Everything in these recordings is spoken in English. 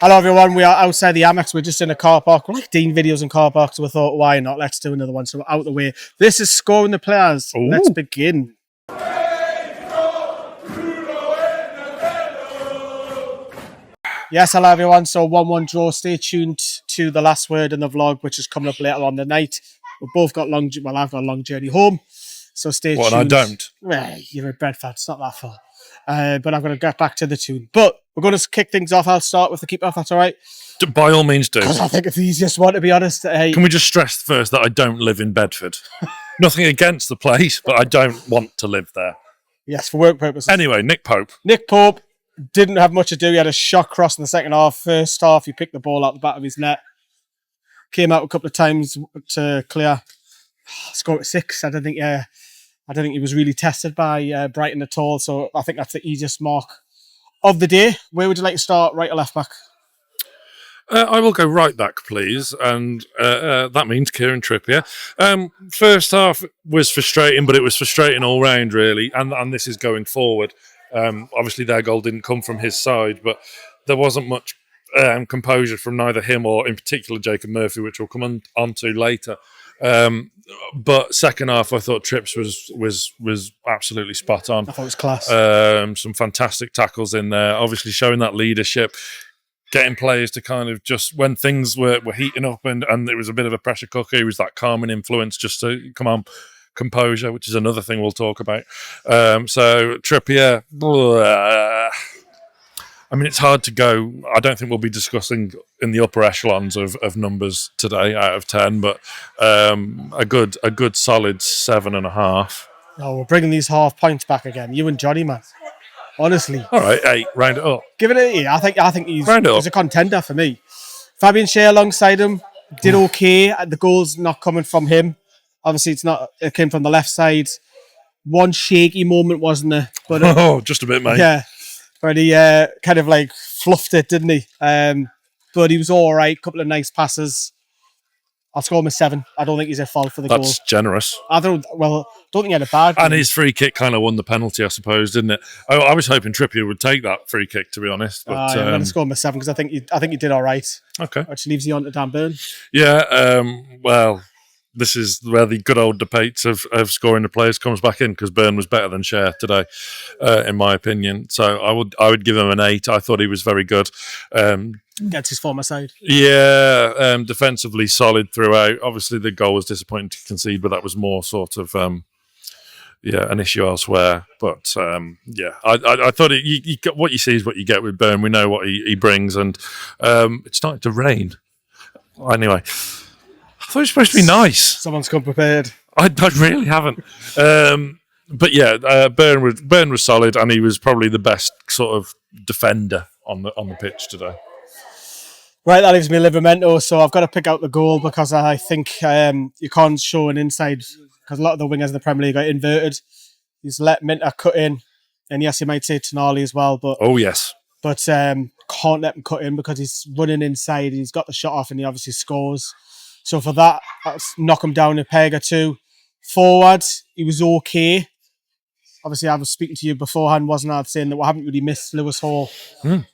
Hello everyone, we are outside the Amex. We're just in a car park. We like doing videos in car parks, so we thought, why not? Let's do another one. So we're out the way. This is Scoring the Players. Ooh. Let's begin. Yes, hello everyone. So 1-1 draw. Stay tuned to the last word in the vlog, which is coming up later on the night. We've both got I've got a long journey home. So stay tuned. Well, I don't. Well, you're a Bedford. It's not that far. But I'm going to get back to the tune. But we're going to kick things off. I'll start with the keeper, if that's all right. By all means do. Because I think it's the easiest one, to be honest. Can we just stress first that I don't live in Bedford? Nothing against the place, but I don't want to live there. Yes, for work purposes. Anyway, Nick Pope. Nick Pope didn't have much to do. He had a shot cross in the second half. First half, he picked the ball out the back of his net. Came out a couple of times to clear. Scored at 6. I don't think he was really tested by Brighton at all. So I think that's the easiest mark of the day. Where would you like to start, right or left back? I will go right back, please. And that means Kieran Trippier. First half was frustrating, but it was frustrating all round, really. And this is going forward. Obviously, their goal didn't come from his side, but there wasn't much composure from neither him or, in particular, Jacob Murphy, which we'll come on to later. But second half, I thought Trips was absolutely spot on. I thought it was class. Some fantastic tackles in there. Obviously, showing that leadership, getting players to kind of just when things were heating up and it was a bit of a pressure cooker. He was that calming influence, just to come on. Composure, which is another thing we'll talk about. So Trippier, I mean, it's hard to go. I don't think we'll be discussing in the upper echelons of numbers today out of 10, but a good solid 7.5. Oh, we're bringing these half points back again. You and Johnny, man. Honestly. All right, 8. Round it up. Give it an 8. I think he's a contender for me. Fabian Schar alongside him did okay. The goal's not coming from him. Obviously, it came from the left side. One shaky moment, wasn't there? But just a bit, mate. Yeah. But he kind of like fluffed it, didn't he? But he was all right. Couple of nice passes. I'll score him a 7. I don't think he's at fault for the goal. That's generous. Don't think he had a bad game. And his free kick kind of won the penalty, I suppose, didn't it? I was hoping Trippier would take that free kick, to be honest. But I'm going to score him a 7 because I think he did all right. Okay. Which leaves you on to Dan Burn. Yeah, well, this is where the good old debates of scoring the players comes back in, because Burn was better than Schar today, in my opinion. So I would give him an 8. I thought he was very good. Gets his former side. Yeah, defensively solid throughout. Obviously, the goal was disappointing to concede, but that was more sort of an issue elsewhere. But I thought you got what you see is what you get with Burn. We know what he brings, and it's starting to rain. Anyway. I thought it was supposed to be nice. Someone's come prepared. I really haven't. But yeah, Burn was solid, and he was probably the best sort of defender on the pitch today. Right, that leaves me Livramento, so I've got to pick out the goal because I think you can't show an inside, because a lot of the wingers in the Premier League are inverted. He's let Minteh cut in, and yes, you might say Tonali as well, but oh yes, but can't let him cut in because he's running inside. He's got the shot off, and he obviously scores. So for that, let's knock him down a peg or two. Forward, he was okay. Obviously, I was speaking to you beforehand, wasn't I? Saying that we haven't really missed Lewis Hall. So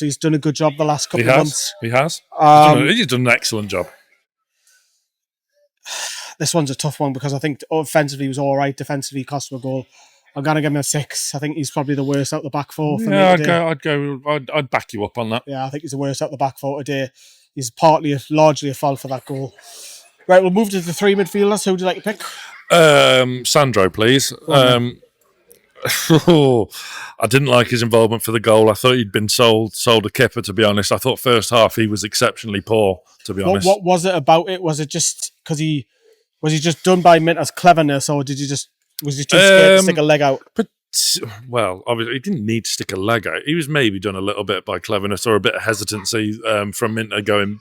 he's done a good job the last couple of months. He has. He's done an excellent job. This one's a tough one because I think offensively he was all right. Defensively, he cost him a goal. I'm going to give him a 6. I think he's probably the worst out the back four for me today. I'd back you up on that. Yeah, I think he's the worst out the back four today. He's largely a fault for that goal. Right, we'll move to the 3 midfielders. Who would you like to pick? Sandro, please. I didn't like his involvement for the goal. I thought he'd been sold a kipper, to be honest. I thought first half he was exceptionally poor, to be honest. What was it about it? Was it just because was he just done by Minteh's cleverness, or was he too scared to stick a leg out? Well, obviously, he didn't need to stick a leg out. He was maybe done a little bit by cleverness or a bit of hesitancy from Minteh going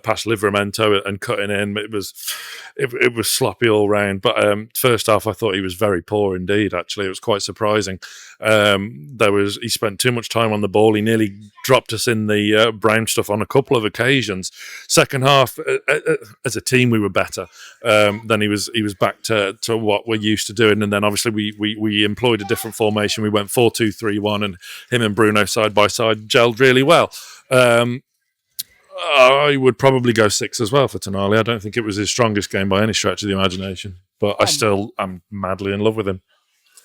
past Livramento and cutting in. It was sloppy all round. But first half, I thought he was very poor indeed. Actually, it was quite surprising. He spent too much time on the ball. He nearly dropped us in the brown stuff on a couple of occasions. Second half, as a team, we were better. Then he was back to what we're used to doing, and then obviously we employed a different formation. We went 4-2-3-1, and him and Bruno side by side gelled really well. I would probably go 6 as well for Tonali. I don't think it was his strongest game by any stretch of the imagination, but I'm madly in love with him.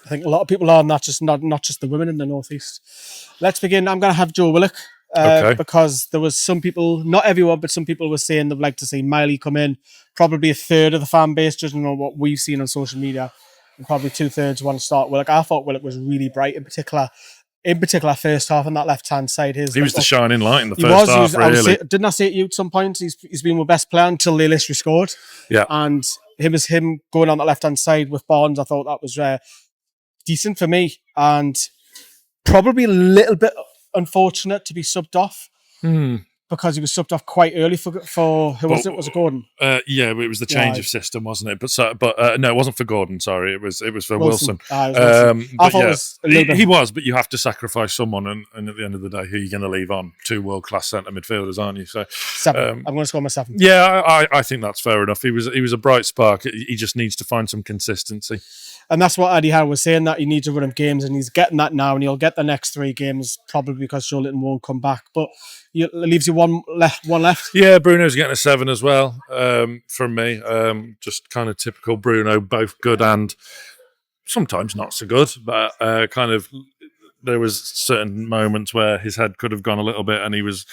I think a lot of people are, not just the women in the Northeast. Let's begin. I'm going to have Joe Willock. Okay. Because there was some people, not everyone, but some people were saying they'd like to see Miley come in. Probably a third of the fan base, judging on what we've seen on social media, and probably 2/3 want to start Willock. I thought Willock was really bright, in particular first half on that left hand side. He was the shining light in the first half. Really, didn't I say it to you at some point? He's been my best player until they literally scored. Yeah, and him going on that left hand side with Barnes, I thought that was decent for me, and probably a little bit unfortunate to be subbed off because he was subbed off quite early for who was it? Was it Gordon? Yeah, it was the change of system, wasn't it? But no, it wasn't for Gordon. Sorry, it was for Wilson. I thought it was a little bit. He was, but you have to sacrifice someone, and at the end of the day, who are you going to leave on? 2 world-class centre midfielders, aren't you? So 7. I'm going to score my 7. Yeah, I think that's fair enough. He was a bright spark. He just needs to find some consistency. And that's what Eddie Howe was saying, that he needs to run him games, and he's getting that now, and he'll get the next 3 games probably because Joe Litton won't come back. But it leaves you one left. Yeah, Bruno's getting a 7 as well from me. Just kind of typical Bruno, both good and sometimes not so good. But there was certain moments where his head could have gone a little bit, and he was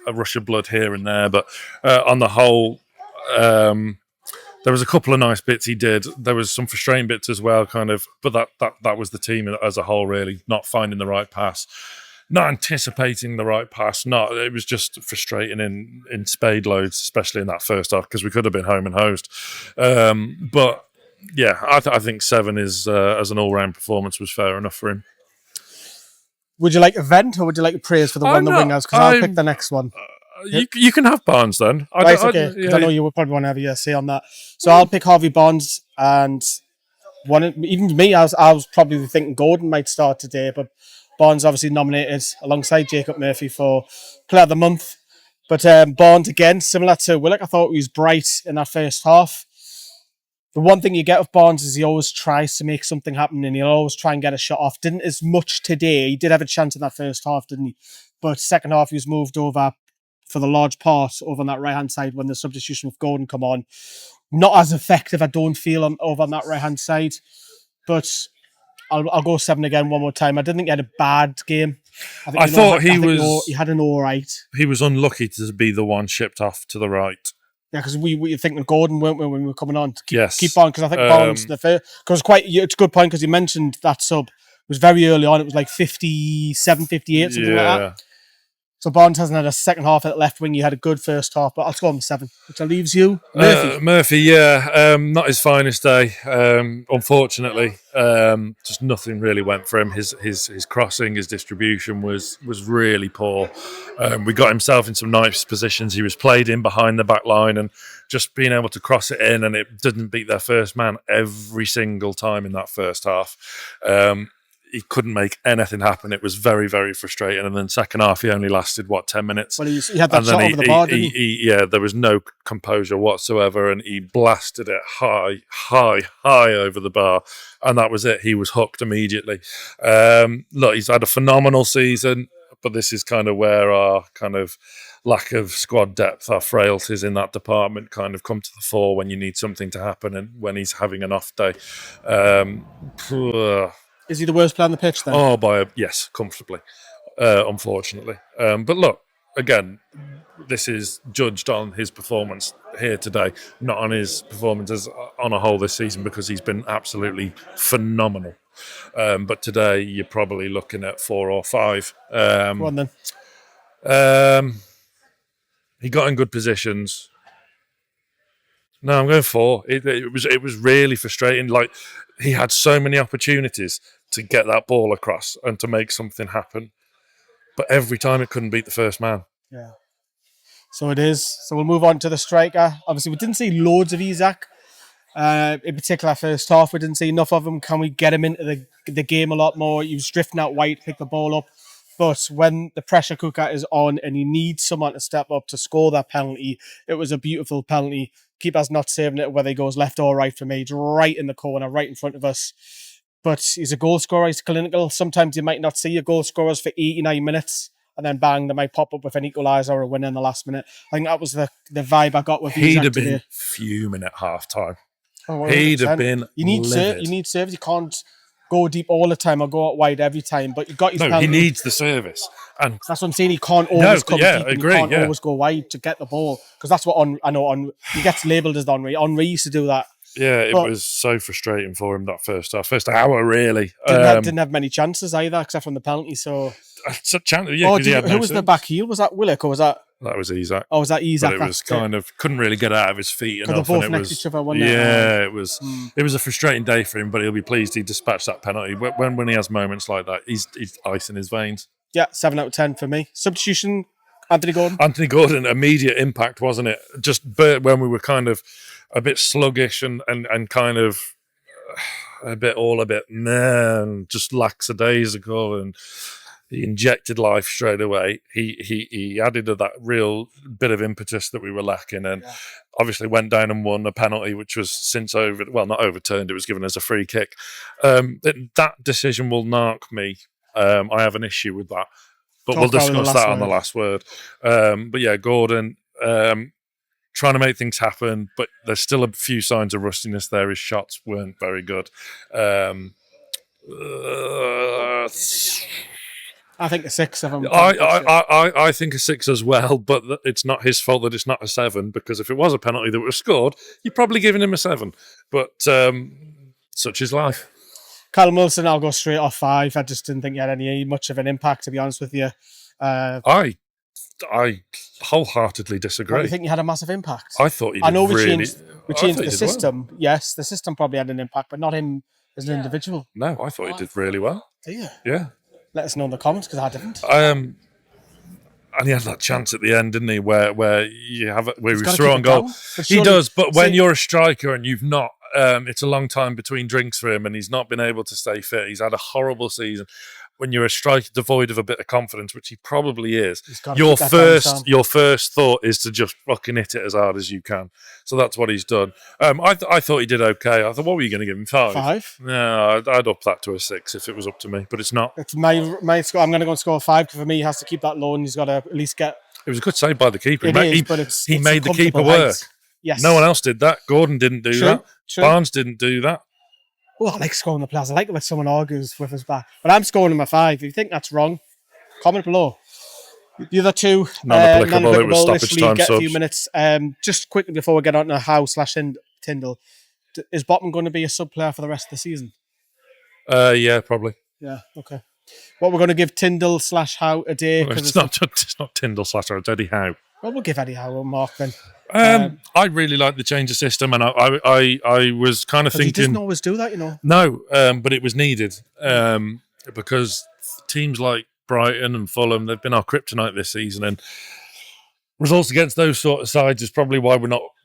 a rush of blood here and there. But on the whole, there was a couple of nice bits he did. There was some frustrating bits as well, but that was the team as a whole, really, not finding the right pass, not anticipating the right pass. It was just frustrating in spade loads, especially in that first half, because we could have been home and hosed. But yeah, I think 7 is as an all-round performance was fair enough for him. Would you like a vent, or would you like praise for the wingers? Because I'll pick the next one. You can have Barnes then. Right, okay. Because I know you would probably want to have your say on that. So I'll pick Harvey Barnes, and even me, I was probably thinking Gordon might start today, but Barnes obviously nominated alongside Jacob Murphy for Player of the Month. But Barnes, again, similar to Willock, I thought he was bright in that first half. The one thing you get with Barnes is he always tries to make something happen, and he'll always try and get a shot off. Didn't as much today. He did have a chance in that first half, didn't he? But second half, he was moved over for the large part over on that right-hand side when the substitution with Gordon come on. Not as effective, I don't feel, over on that right-hand side. But I'll go 7 again one more time. I didn't think he had a bad game. I thought he had an all right. He was unlucky to be the one shipped off to the right. Yeah, because we were thinking of Gordon, weren't we, when we were coming on? Keep on, because I think Barnes, it's a good point, because you mentioned that sub was very early on. It was like 57, 58, something like that. So Barnes hasn't had a second half at left wing. He had a good first half, but I'll score him 7, which leaves you Murphy. Not his finest day, unfortunately. Just nothing really went for him. His crossing, his distribution was really poor. We got himself in some nice positions. He was played in behind the back line, and just being able to cross it in, and it didn't beat their first man every single time in that first half. He couldn't make anything happen. It was very, very frustrating. And then second half, he only lasted, 10 minutes? Well, he had that shot over the bar, didn't he? There was no composure whatsoever, and he blasted it high over the bar. And that was it. He was hooked immediately. Look, he's had a phenomenal season, but this is kind of where our kind of lack of squad depth, our frailties in that department kind of come to the fore when you need something to happen and when he's having an off day. Is he the worst player on the pitch then? Oh, yes, comfortably, unfortunately. But look, again, this is judged on his performance here today, not on his performances on a whole this season, because he's been absolutely phenomenal. But today, you're probably looking at 4 or 5. Go on then. He got in good positions. No, I'm going 4. It was really frustrating. Like, he had so many opportunities to get that ball across and to make something happen, but every time it couldn't beat the first man. Yeah. So it is. So we'll move on to the striker. Obviously, we didn't see loads of Isak. In particular, first half, we didn't see enough of him. Can we get him into the game a lot more? He was drifting out wide, pick the ball up. But when the pressure cooker is on and you need someone to step up to score that penalty, it was a beautiful penalty. Keeper's not saving it whether he goes left or right for me. It's right in the corner, right in front of us. But he's a goal scorer. He's clinical. Sometimes you might not see your goal scorers for 89 minutes. and then bang, they might pop up with an equaliser or a win in the last minute. I think that was the vibe I got with He'd Isak have been today. fuming at half time. Oh, He'd 100%. have been You need livid. serves. You can't go deep all the time or go out wide every time. But you got his No, penalty. he needs the service. And That's what I'm saying. He can't always come deep. And agree, you can't always go wide to get the ball, because that's what he gets labelled as Henry. Henry used to do that. Yeah, it was so frustrating for him that first hour, really. Didn't have many chances either, except from the penalty. So, who was the back heel? Was that Willock or was that? That was Isak. Oh, was that Isak? But it was couldn't really get out of his feet enough. They're both next to each other, wasn't it was. It was a frustrating day for him, but he'll be pleased he dispatched that penalty. When he has moments like that, he's ice in his veins. Yeah, 7 out of 10 for me. Substitution, Anthony Gordon. Anthony Gordon, immediate impact, wasn't it? Just when we were kind of a bit sluggish and kind of a bit just lackadaisical, and he injected life straight away. He added to that real bit of impetus that we were lacking, and obviously went down and won a penalty, which was since not overturned. It was given as a free kick. That decision will narc me. I have an issue with that, but we'll discuss that on the last word. But yeah, Gordon trying to make things happen, but there's still a few signs of rustiness there. His shots weren't very good. I think a 6. I think a 6 as well, but it's not his fault that it's not a 7, because if it was a penalty that was scored, you'd probably given him a 7. But such is life. Callum Wilson, I'll go straight off 5. I just didn't think he had much of an impact, to be honest with you. I wholeheartedly disagree. You think he had a massive impact? I thought he did we changed the system. Well. Yes, the system probably had an impact, but not him as an individual. No, I thought he did really well. Do you? Yeah. Let us know in the comments, because I didn't. And he had that chance at the end, didn't he? Where he was throwing goal. He does, but when you're a striker and you've not, it's a long time between drinks for him, and he's not been able to stay fit. He's had a horrible season. When you're a striker devoid of a bit of confidence, which he probably is, your first thought is to just fucking hit it as hard as you can. So that's what he's done. I thought he did okay. I thought, what were you going to give him? 5? 5? No, I'd up that to a 6 if it was up to me, but it's not. It's my score. I'm going to go and score 5, because for me, he has to keep that low, and he's got to at least get. It was a good save by the keeper. He made the keeper work. Height. Yes. No one else did that. Gordon didn't do that. True. Barnes didn't do that. Oh, I like scoring the players. I like it when someone argues with us back. But I'm scoring him a 5. If you think that's wrong, comment below. The other two, non-applicable. It was stoppage time. Get a few minutes. Just quickly before we get on to Howe/Tyndall, is Botman going to be a sub player for the rest of the season? Yeah, probably. Yeah, okay. What we're going to give Tyndall/Howe a day? Well, it's not Tyndall/Howe, it's Eddie Howe. Well, we'll give Eddie Howe a mark then. I really like the change of system, and I was kind of thinking. He doesn't always do that, you know. No, but it was needed because teams like Brighton and Fulham, they've been our kryptonite this season, and results against those sort of sides is probably why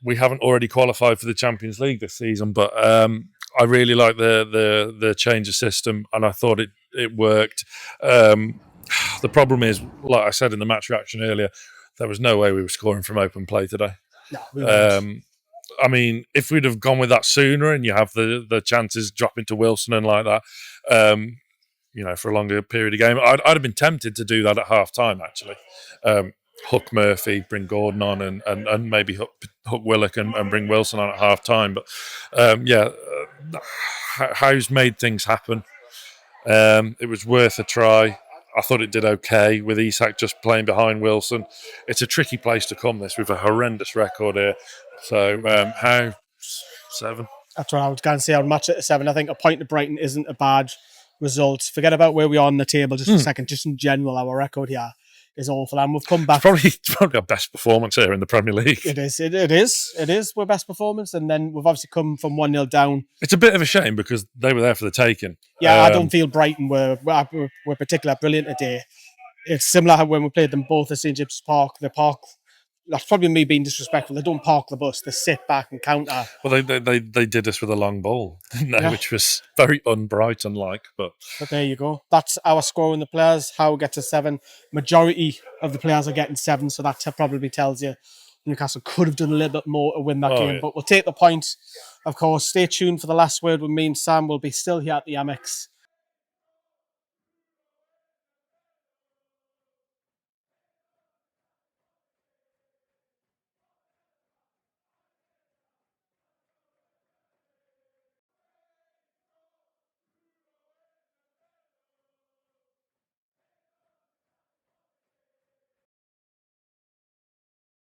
we haven't already qualified for the Champions League this season. But I really like the change of system, and I thought it worked. The problem is, like I said in the match reaction earlier, there was no way we were scoring from open play today. No, we weren't. I mean, if we'd have gone with that sooner, and you have the chances dropping to Wilson and like that, for a longer period of game, I'd have been tempted to do that at half time. Actually, hook Murphy, bring Gordon on, and maybe hook Willock and bring Wilson on at half time. But Howe's made things happen. It was worth a try. I thought it did okay with Isak just playing behind Wilson. It's a tricky place to come, this, with a horrendous record here. So, Howe, 7. That's what I was going to say. I'll match it at 7. I think a point to Brighton isn't a bad result. Forget about where we are on the table just for a second. Just in general, our record here is awful. And we've come back. It's probably our best performance here in the Premier League. It is. It is our best performance. And then we've obviously come from 1-0 down. It's a bit of a shame because they were there for the taking. Yeah, I don't feel Brighton were particularly brilliant today. It's similar how when we played them both at St. James's Park, that's probably me being disrespectful. They don't park the bus; they sit back and counter. Well, they did this with a long ball, didn't they? Yeah. Which was very un-Brighton-like. But there you go. That's our score in the players. Howe gets a 7. Majority of the players are getting 7, so that probably tells you Newcastle could have done a little bit more to win that game. Yeah. But we'll take the point. Of course, stay tuned for the last word with me and Sam. We'll be still here at the Amex